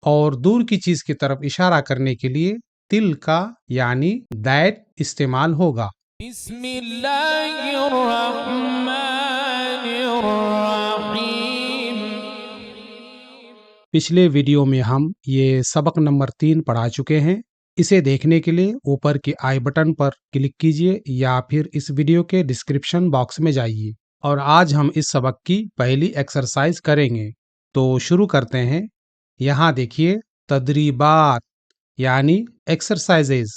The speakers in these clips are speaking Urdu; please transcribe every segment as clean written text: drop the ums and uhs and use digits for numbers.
اور دور کی چیز کی طرف اشارہ کرنے کے لیے تل کا یعنی دیٹ استعمال ہوگا۔ بسم اللہ الرحمن الرحیم۔ پچھلے ویڈیو میں ہم یہ سبق نمبر 3 پڑھا چکے ہیں۔ اسے دیکھنے کے لیے اوپر کے آئی بٹن پر کلک کیجیے یا پھر اس ویڈیو کے ڈسکرپشن باکس میں جائیے، اور آج ہم اس سبق کی پہلی ایکسرسائز کریں گے۔ تو شروع کرتے ہیں۔ یہاں دیکھیے تدریبات یعنی ایکسرسائزز۔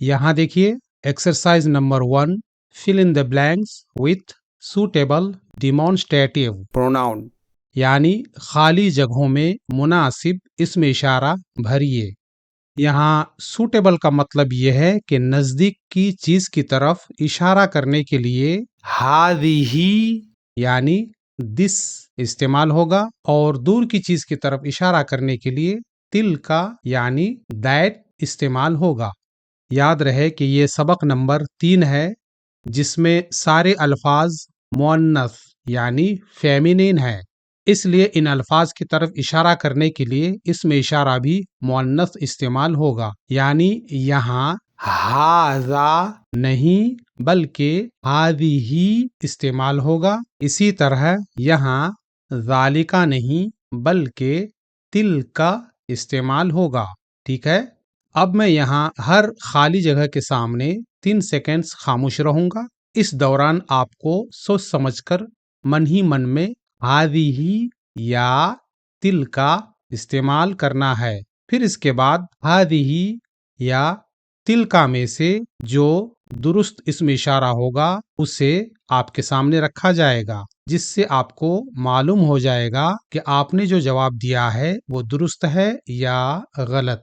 یہاں دیکھیے exercise number 1، fill in the blanks with suitable demonstrative pronoun، یعنی خالی جگہوں میں مناسب اسم اشارہ بھریے۔ یہاں سوٹیبل کا مطلب یہ ہے کہ نزدیک کی چیز کی طرف اشارہ کرنے کے لیے ہذہ یعنی دس استعمال ہوگا، اور دور کی چیز کی طرف اشارہ کرنے کے لیے تل کا یعنی دیٹ استعمال ہوگا۔ یاد رہے کہ یہ سبق نمبر 3 ہے جس میں سارے الفاظ مؤنث یعنی فیمینین ہیں، اس لیے ان الفاظ کی طرف اشارہ کرنے کے لیے اس میں اشارہ بھی مؤنث استعمال ہوگا، یعنی یہاں ھذا نہیں بلکہ ھذہ استعمال ہوگا۔ اسی طرح یہاں ذالک نہیں بلکہ تلک استعمال ہوگا۔ ٹھیک ہے، اب میں یہاں ہر خالی جگہ کے سامنے 3 سیکنڈز خاموش رہوں گا۔ اس دوران آپ کو سوچ سمجھ کر من ہی من میں ھذہ یا تلک استعمال کرنا ہے۔ پھر اس کے بعد ھذہ یا تلک میں سے جو درست اسم اشارہ ہوگا اسے آپ کے سامنے رکھا جائے گا، جس سے آپ کو معلوم ہو جائے گا کہ آپ نے جو جواب دیا ہے وہ درست ہے یا غلط۔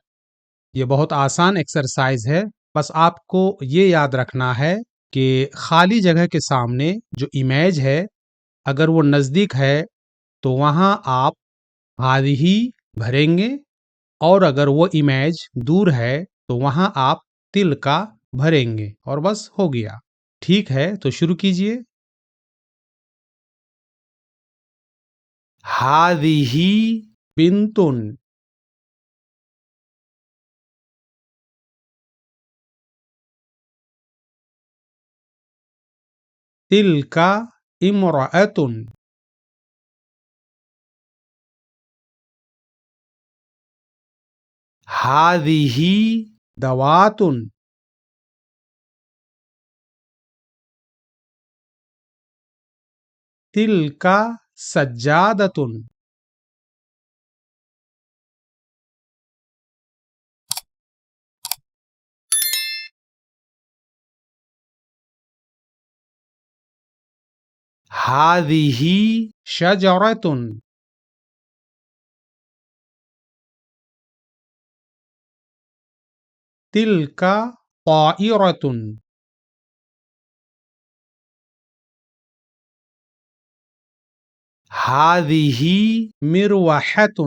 یہ بہت آسان ایکسرسائز ہے، بس آپ کو یہ یاد رکھنا ہے کہ خالی جگہ کے سامنے جو امیج ہے اگر وہ نزدیک ہے تو وہاں آپ ھذہ بھریں گے، اور اگر وہ امیج دور ہے تو وہاں آپ تلک بھریں گے، اور بس ہو گیا۔ ٹھیک ہے، تو شروع کیجئے۔ ھذہ بنت، تلک امرأۃ، ھذہ دوات، تلک سجادۃ، ھذہ شجرۃ، تلک طائرۃ، ھذہ مروحۃ،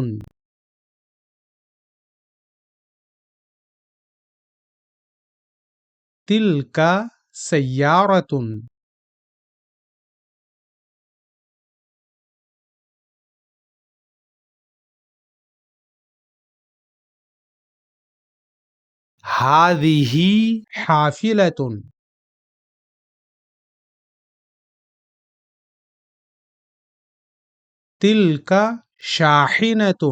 تلک سیارۃ، ھذہ حافلۃ، تلک شاحنۃ،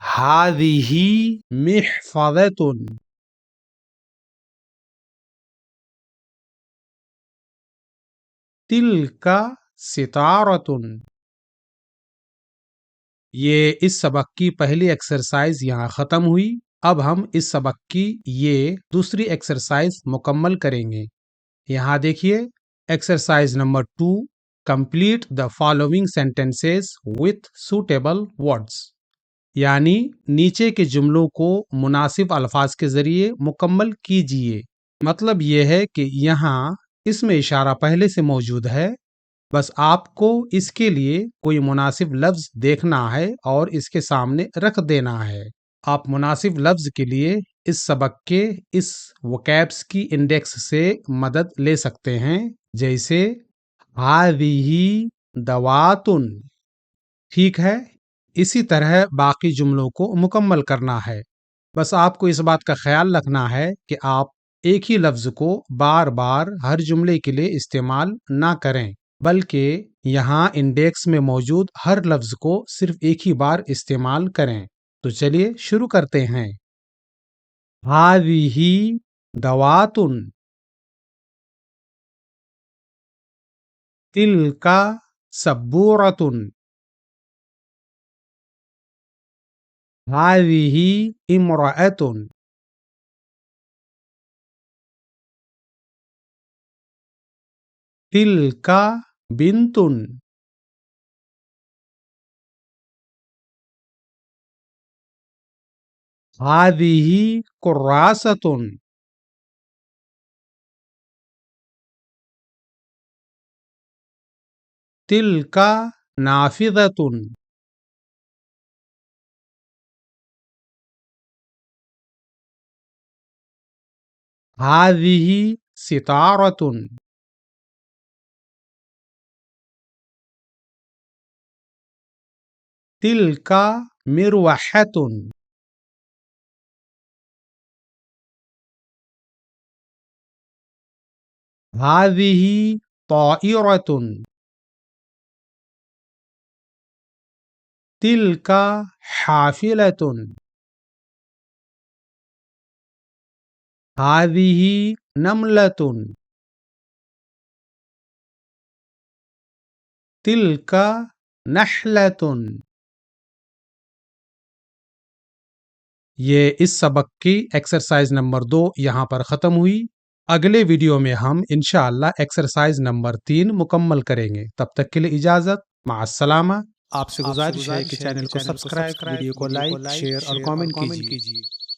ھذہ محفظۃ، تلک ستارۃ۔ یہ اس سبق کی پہلی ایکسرسائز یہاں ختم ہوئی۔ اب ہم اس سبق کی یہ دوسری ایکسرسائز مکمل کریں گے۔ یہاں دیکھیے exercise number 2، complete the following sentences with suitable words, یعنی نیچے کے جملوں کو مناسب الفاظ کے ذریعے مکمل کیجیے۔ مطلب یہ ہے کہ یہاں اس میں اشارہ پہلے سے موجود ہے، بس آپ کو اس کے لیے کوئی مناسب لفظ دیکھنا ہے اور اس کے سامنے رکھ دینا ہے۔ آپ مناسب لفظ کے لیے اس سبق کے اس وکیبس کی انڈیکس سے مدد لے سکتے ہیں، جیسے ھذہ دواتن. ٹھیک ہے، اسی طرح باقی جملوں کو مکمل کرنا ہے. بس آپ کو اس بات کا خیال رکھنا ہے کہ آپ ایک ہی لفظ کو بار بار ہر جملے کے لیے استعمال نہ کریں، بلکہ یہاں انڈیکس میں موجود ہر لفظ کو صرف ایک ہی بار استعمال کریں. تو چلیے شروع کرتے ہیں. هذه دوات. تلك سبورة. هذه امرأة. تلك بنت. هذه كراسة. تلك نافذة. هذه ستارة. تلك مروحة. هذه طائرة. تلك حافلة. هذه نملة. تلك نحلة. یہ اس سبق کی ایکسرسائز نمبر 2 یہاں پر ختم ہوئی. اگلے ویڈیو میں ہم انشاءاللہ ایکسرسائز نمبر 3 مکمل کریں گے. تب تک کے لیے اجازت. مع السلامہ. آپ سے گزارش ہے کہ چینل کو سبسکرائب، ویڈیو کو لائک، شیئر اور کامنٹ کیجیے.